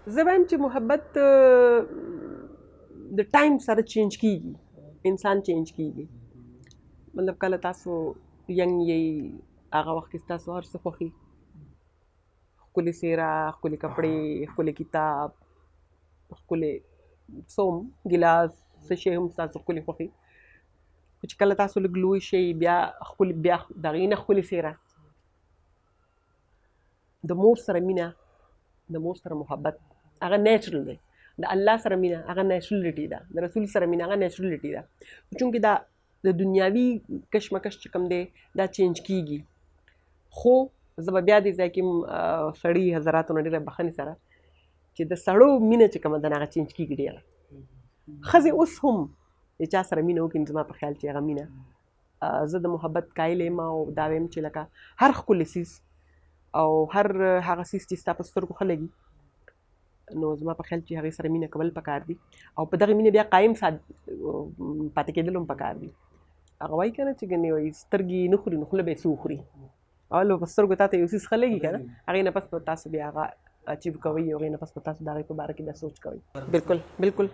زه وایم چې محبت د ټایم سره چینج کیږي، انسان چینج کیږي. مطلب کله تاسو ینګ یې هغه وخت کې تاسو هر څه خوښي، ښکلې څېره، ښکلې کپړې، ښکلې کتاب، ښکلې څوم ګیلاس، څه شی هم ستاسو ښکلې خوښي. خو چې کله تاسو لږ لوی شئ بیا ښکلې بیا د هغې نه ښکلې څېره، د مور سره مینه، د مور سره محبت هغه نیچرل دی. د الله سره مینه هغه نیچرلټي ده، د رسول سره مینه هغه نیچرلټي ده. چونکې دا د دنیاوي کشمکش چې کوم دی دا چینج کیږي. خو زه به بیا دې ځای کې سړي حضراتو نه ډېره بخښنې سره چې د سړو مینه چې کومه ده هغه چینج کیږي ډېره. ښځې اوس هم د چا سره مینه وکړي زما په خیال چې هغه مینه زه د محبت قایل یم او دا وایم چې لکه هر ښکلی څیز او هر هغه څیز چې ستا په سترګو ښه لګي نو زما په خیال چې هغې سره مینه کول پکار دي او په دغه مینه بیا قایم پاتې کېدل هم پکار دي. هغه وایي که نه چې ګنې وایي سترګې نه خوري نو خوله به یې څه وخوري. اول په سترګو تا ته یو څیز ښه لګي که نه هغې نه پس په تاسو بیا هغه اچیو کوئ او هغې نه پس په تاسو د هغې په باره کې بیا سوچ کوئ. بلکل بلکل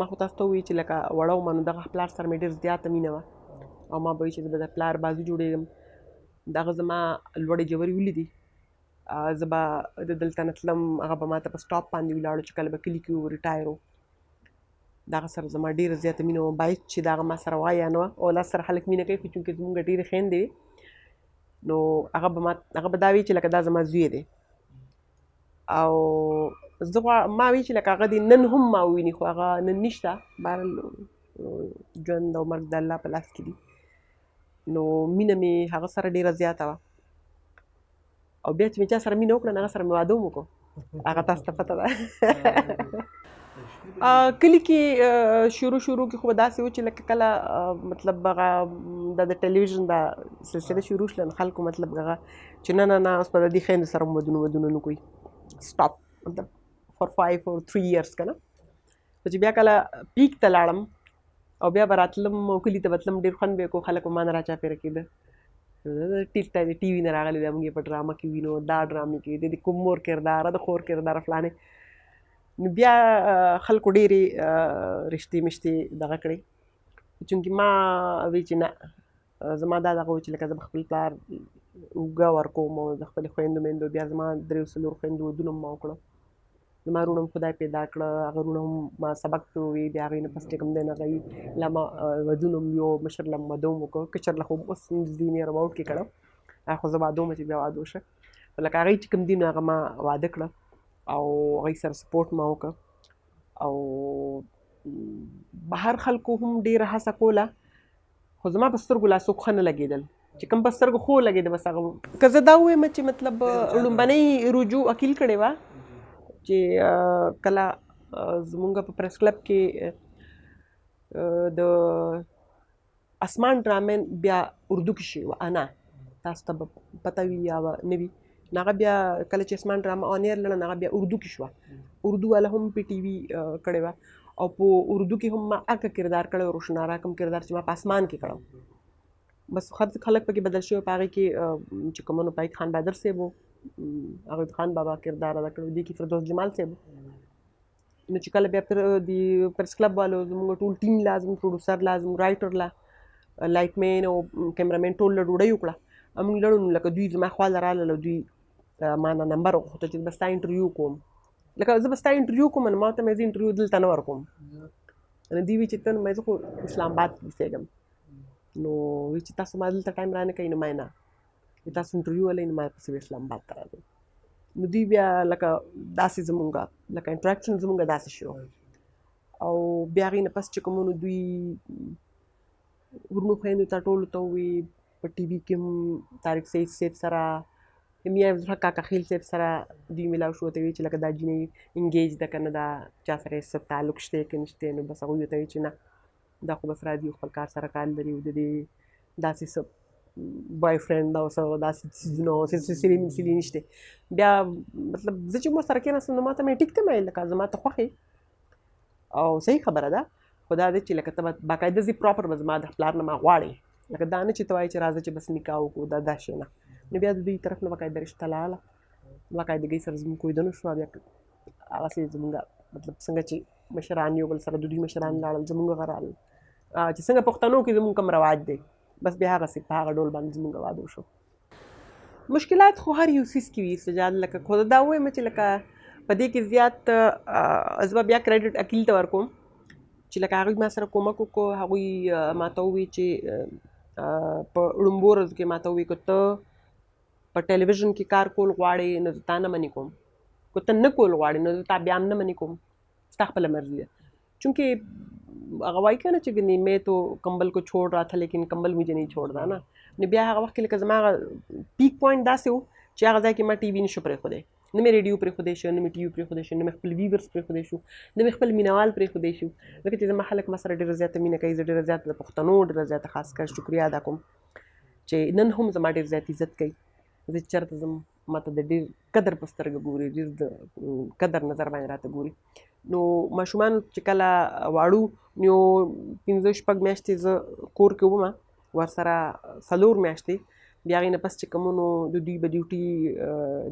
ما خو تاسو ته ووایي چې لکه وړه ومه نو دغه پلار سره مې ډېر زیاته مینه وه او ما به وایي چې زه به د پلار بازو جوړېږم. دغه زما لوړې جوړې ولیدي، زه به د دلته نه تلم هغه به ما ته په سټاپ باندې ولاړو چې کله به کلي کې ریټایر و. دغه سره زما ډېره زیاته مینه وه. باید چې د هغه ما سره وه یا نه وه، اولاد سره خلک مینه کوي خو چونکې زمونږ ډېرې خویندې وې نو هغه به دا وایي چې لکه دا زما زوی دی او زه ما وایي چې لکه هغه دې نن هم ما وویني خو هغه نن نشته. بهرحال ژوند او مرګ د الله په لاس کې دي نو مینه مې هغه سره ډېره زیاته وه او بیا چې مې چا سره مینه وکړه نو هغه سره مې واده هم وکړو. هغه تاسو ته پته ده. کلي کې شروع کې خو به داسې و چې لکه کله مطلب هغه د ټلویزیون دا سلسله شروع شله نو خلکو مطلب هغه چې نه اوس به د دې خویندو سره هم ودونه نه کوي سټاپ مطلب فور 5 or 3 years که نه. خو چې بیا کله پیک ته لاړم او بیا به راتلم او کلي ته به تلم ډېر خوند به یې کو خلک به ما نه راچاپېره کېده ټي وي نه راغلی دی موږ یې په ډرامه کې وینو دا ډرامې کې د کوم مور کرداره د خور کرداره فلانې نو بیا خلکو ډېرې رشتې مشتې دغه کړې چونکې ما وی چې نه زما دا دغه و چې لکه زه به خپل پلار اوږه ورکوم او د خپلې خویندو میندو بیا زما 3-4 خویندو ودونه هم ما وکړه. زما وروڼه هم خدای پیدا کړه هغه وروڼه هم ما سبق ته ووی بیا هغې نه پس چې کوم دی نه هغوی لا ما ودونه هم یو مشر له واده هم وکړه کچر له خو اوس نږدې نیر اباوټ کې کړه خو زه واده ومه چې بیا واده وشه لکه هغوی چې کوم دي نو هغه ما واده کړه او هغوی سره سپورټ ما وکړه او بهر خلکو هم ډېره هڅه کوله خو زما په سترګو لا څوک ښه نه لګېدل چې کوم په سترګو خو لګېده بس هغه که زه دا ووایم چې مطلب لومبنۍ رجوع اکیل کړې وه چې کله زمونږ په پریس کلب کې د اسمان ډرامې بیا اردو کې شوې وه انا تاسو ته به پته وي یا نه وي نو هغه بیا کله چې اسمان ډرامه آنیر لړه هغه بیا اردو کې شوه اردو والا هم په ټي وي کړې وه او په اردو کې هم ما هغه کردار کړی روشنارا کوم کردار چې ما په اسمان کې کړی بس خلک پکې بدل شوي په هغې کې چې کومه نو پایک خان بهادر صاحب و هغه خان بابا کردار ادا کړی دې کې فردوس جمال صاحب نو چې کله بیا د پریس کلب والو زموږ ټول ټیم لازم پروډوسر لازم رایټر لا لایټ مین او کیمرامین ټول له ډوډۍ وکړه موږ لړو نو لکه دوی زما خوا له راغله دوی ما نه نمبر وغوښته چې به ستا انټرویو کوم لکه زه به ستا انټرویو کوم نو ما ته مې زه انټرویو دلته نه ورکوم نو دوی وایي چې ته مې زه خو اسلام آباد کې اوسېږم نو وایي چې تاسو ما دلته ټایم رانه کوئ نو ما نه تاسو انټرویو ولئ نو ما پسې اسلام آباد ته راځئ نو دوی بیا لکه داسې زمونږ لکه انټراکشن زمونږ داسې شو او بیا هغې نه پس چې کومو نو دوی ورونو خویندو ته ټولو ته ووایي په ټي وي کې هم طارق سعید صاحب سره میا زړه کاکا خیل صاحب سره دوی میلاو شو ته وایي چې لکه دا جینۍ انګیج ده که نه دا چا سره یې څه تعلق شته که نشته نو بس هغوی ورته وایي چې نه دا خو بس راځي خپل کار سره کار لري او د دې داسې څه بای فرینډ او څه داسې څیزونه سیلي نشته بیا مطلب زه چې مور سره کېناستم نو ما ته مې ټیک ته مې ویل لکه زما ته خوښ او صحیح خبره ده خو دا دی چې لکه ته به باقاعده ځي پراپر به زما د پلار نه ما غواړې لکه دا نه چې ته وایې چې راځه چې بس نکاح وکړو دا شی نه نو بیا د دوی طرف نه باقاعده رشته لاړله باقاعدګۍ سره زموږ کویدنه شوه بیا هغه سي زمونږ مطلب څنګه چې مشران یو بل سره د دوی مشران لاړل زمونږ هغه راغلل چې څنګه پښتنو کې زمونږ کوم رواج دی بس بیا هغسې په هغه ډول باندې زمونږ واده وشو. مشکلات خو هر یو څیز کې وي سجاد، لکه خو دا ووایم چې لکه په دې کې زیات زه به بیا کریډټ عقیل ته ورکوم چې لکه هغوی ما سره کومک وکړو. هغوی ما ته ووایي چې په ړومبو ورځو کې ما ته ووایي که ته په ټلویزیون کې کار کول غواړې نو زه تا نه منې کوم، که ته نه کول غواړې نو زه تا بیا هم نه منې کوم، ستا خپله مرضي ده. چونکہ هغه وایي که نه چې ګنې میں تو کمبل کو چھوڑ رہا تھا لیکن کمبل مجھے نہیں چھوڑ رہا نه. نو بیا هغه وخت کې لکه زما هغه پیک پوینټ داسې و چې هغه ځای کې ما ټي وي نشو پرېښودی، نه مې ریډیو پرېښودی شو، نه مې ټي وي پرېښودی شو، نه مې خپل ویورس پرېښودی شو، نه مې خپل مینوال پرېښودی شو. ځکه چې زما خلک ما سره ډېره زیاته مینه کوي، زه ډېره زیاته د پښتنو ډېره زیاته خاص کر شکریه ادا کوم چې نن هم زما ډېر زیات عزت کوي. زه چې چېرته ځم ما ته د ډېر قدر په سترګه ګوري، ډېر د قدر نظر باندې راته ګوري. نو ماشومان چې کله واړو نو 5-6 میاشتې زه کور کې وم، ورسره 4 میاشتې، بیا هغې نه پس چې کومو نو د دوی به ډیوټي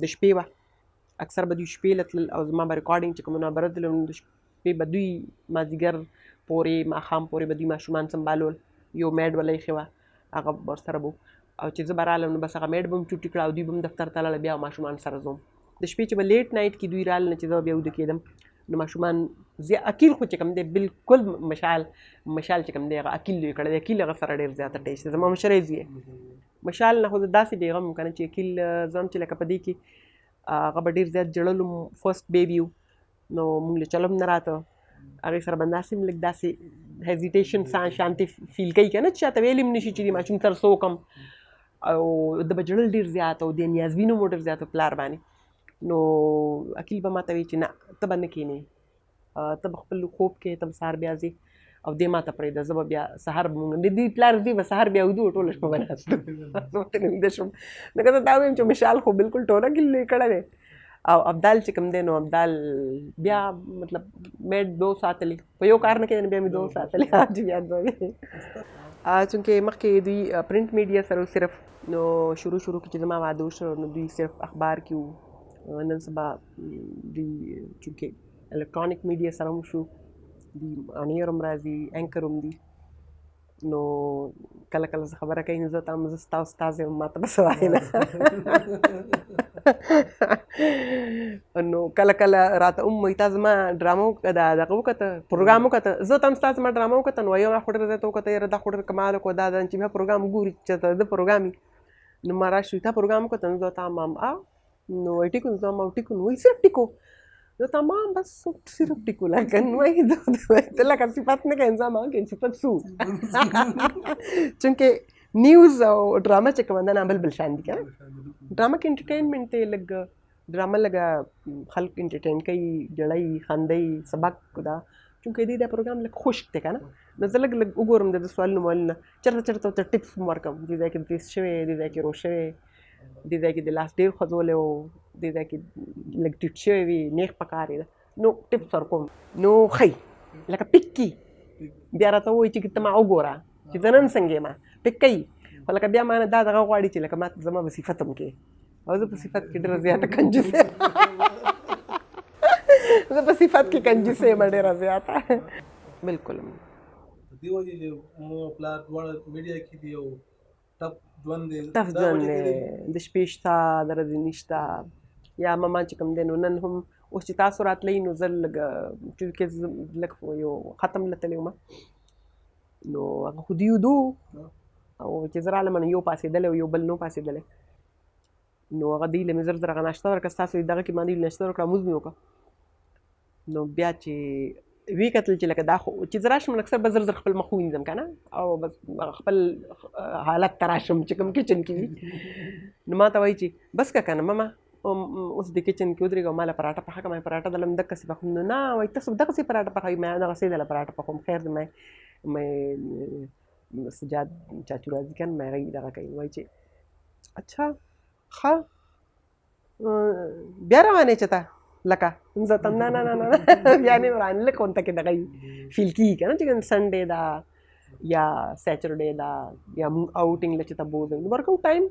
د شپې وه، اکثر به دوی شپې له تلل او زما به ریکارډینګ چې کومونه به راتلل نو د شپې به دوی مازدیګر پورې ماښام پورې به دوی ماشومان سنبالول، یو میډ به ایښې وه هغه ورسره به او چې زه به رالم نو بس هغه میډ به م چوټي کړه او دوی به م دفتر ته لاړه، بیا ماشومان سره ځوم. د شپې چې به لیټ نایټ کې دوی رال نه چې زه بیا وده کېدم نو ماشومان عقیل خو چې کوم دی بالکل مشال چې کوم دی هغه عقیل لوی کړی دی، عقیل هغه سره ډېر زیاته ټیسټ دی. زما مشری زوی مشال نه خو زه داسې بېغم که نه چې عقیل زم چې لکه په دې کې هغه به ډېر زیات جړلو فرسټ بیبي و نو مونږ له چلم نه راته هغې سره به داسې لږ داسې هیزیټیشن شانتې فیل کوي که نه چې چاته ویلی هم نه شي چې د ماشوم سره څه وکړم او د به جړل ډېر زیات او د نیازبینو مو ډېر زیات په پلار باندې. نو عقیل به ما ته وایي چې نه ته به نه کښېنې، ته به خپل خوب کې ته به سهار بیا ځې او دې ما ته پرېږده، زه به بیا سهار به مونږ د دې پلار دې به سهار بیا ودو ټوله شپه به ناستو ورته ویده شم. لکه زه دا ویم چې مشال خو بالکل ټوله کې لوی کړی دی او ابدال چې کوم دی نو ابدال بیا مطلب میډ 2 ساتلې په یو کار نه کېدی بیا مې 2 ساتلې چې بیا دوی چونکې مخکې دوی پرنټ میډیا سره صرف نو شروع کې چې زما واده وشو نو دوی صرف اخبار کې وو، نن سبا دوی چونکې الکترونیک میډیا سره هم شو، دوی انیر هم راځي، اینکر هم دي. نو کله کله زه خبره کوي نو زه ته هم زه ستا استاذ یم ما ته به څه وایې نه نو کله کله راته هم وایي تا زما ډرامه دغه وکته پروګرام وکته، زه ته هم ستا زما ډرامه وکته نو وایي ما خو ډېره زیاته وکته یاره دا خو ډېر کمال وکړو دا چې بیا پروګرام ګوري چې ته د پروګرام نو ما راشي تا پروګرام وکته نو زه ته هم نو وایي ټیکو نو زه هم ټیکو نو وایي صرف ټیکو زه تمام بس صرف ټیکو لکن وایي ته لکه صفت نه کوې انسان ما کوي صفت سو چونکې نیوز او ډرامه چې کوم ده نه بل شان دي که نه. ډرامه کې انټرټینمنټ دی، لږ ډرامه لږه خلک انټرټین کوي، جړوي، خندوي، سبق ده چونکې دې دا پروګرام لږ خشک دی که نه. نو زه لږ وګورم د سوالونو موالونه چېرته ورته ټپس هم ورکړم دې ځای کې تیز شوی، دې ځای کې رو شوی، دې ځای کې د لاس ډېر خوځولی و، دې ځای کې لږ ټیټ شوی وي، نیغ پکار یې ده نو ټپس ورکوم. نو ښایي لکه پک کي بیا راته ووایي چې ته ما وګوره چې زه نن څنګه یم پک کوي، خو لکه بیا ما نه دا دغه غواړي چې لکه ما ته زما به صفت هم کوې او زه په صفت کې ډېره زیاته کنجوس یم زه په صفت کې کنجوس یم ډېره زیاته بلکل. دې وجې چې مور پلار دواړه میډیا کې دي او ټف ژوند دی، ټف ژوند دی، د شپې شته د ورځې نشته، یا ماما چې کوم دی نو نن هم اوس چې تاسو راتلی نو زه لږ چونکې زه لږ یو ختم له تللی وم نو هغه خو دوی ودو او چې زه رالم نو یو پاسېدلی او یو بل نو پاسېدلی نو هغه دوی له مې زر هغه ناشته ورکړه ستاسو دغه کې ما دوی ناشته ورکړه لمونځ مې وکړه نو بیا چې وی کتل چې لکه دا خو چې زه راشم اکثر به زر خپل مخ ووینځم که نه او بس خپل حالت ته راشم چې کوم کچن کې وي نو ما ته وایي چې بس که که نه ماما اوس د کچن کې ودرېږه او ما له پراټه پخه کړه، ما پراټه دله هم دقسې پخوم نو نه وایي تاسو دغسې پراټه پخوئ ما دغسې دله پراټه پخوم. خیر دی میں سجاد چاچو راځي که نه ما هغوی دغه کوي وایي چې اچھا ښه بیا روانې چې ته لکه زه ته نه نه نه نه بیا نه ورانې لکه ورته کې دغه فیل کېږي که نه چې سنډې ده یا سیچرډې ده یا مونږ آوټینګ له چې ته بوځئ نو ورکوو ټایم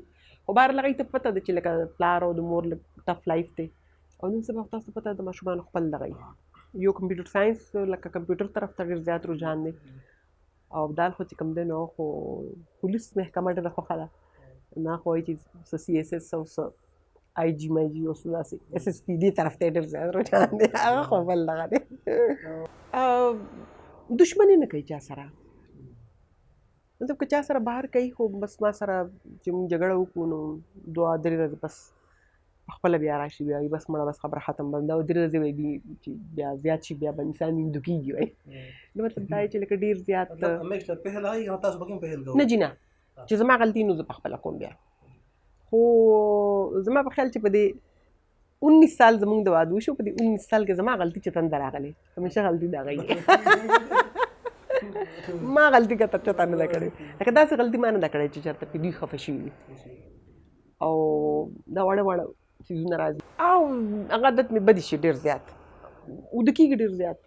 خو بهر هغوی ته پته ده چې لکه پلار او د مور لږ ټف لایف دی او نن سبا تاسو ته پته د ماشومانو خپل دغه یو کمپیوټر ساينس لکه کمپیوټر طرف ته ډېر زیات رجحان دی او دا خو چې کوم دی نو خو پولیس محکمه ډېره خوښه ده نه خو وایي چې څه سی اس اس او څه آی جي مای جي او څه داسې اس اس پي دې طرف ته ډېر زیات رجحان دی هغه خو بل دغه دی دشمني نه کوي چا سره مطلب که چا سره بهر کوي خو بس ما سره چې موږ جګړه وکړو نو 2-3 ورځې بس خپله بیا راشي بیا وایي بس مړه بس خبره ختم به دا 3 ورځې وایي چې بیا زیات شي بیا به انسان هندو کېږي وایي نو مطلب دا چې لکه ډېر زیات همیشه پهل هغه یا تاسو به پهل کوئ نه جي نه چې زما غلطي نو زه پخپله کوم بیا خو زما په خیال چې په دې 19 سال زموږ د واده وشو په دې 19 سال کې زما غلطي چې تنده راغلې همیشه غلطي د هغه ما غلطي که چاته نه ده کړې لکه داسې غلطي ما نه ده کړې چې چېرته پې دوی خفه شوي وي او دا واړه واړه څیزونه راځي او هغه عادت مې بدې شي ډېر زیات اوده کېږي ډېر زیات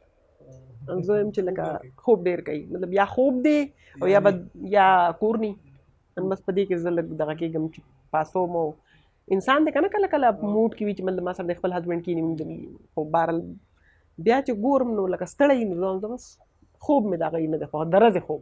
زه یم چې لکه خوب ډېر کوي مطلب یا خوب دی او یا کور نی بس په دې کې زه لږ دغه کېږم چې پاسوم او انسان دی که نه کله کله موډ کې وي چې مطلب ما سره د خپل هسبنډ کښېني خو بهرحال بیا چې ګورم نو لکه ستړی نو زه بس خوب مې د هغه نه دی خو د ورځې خوب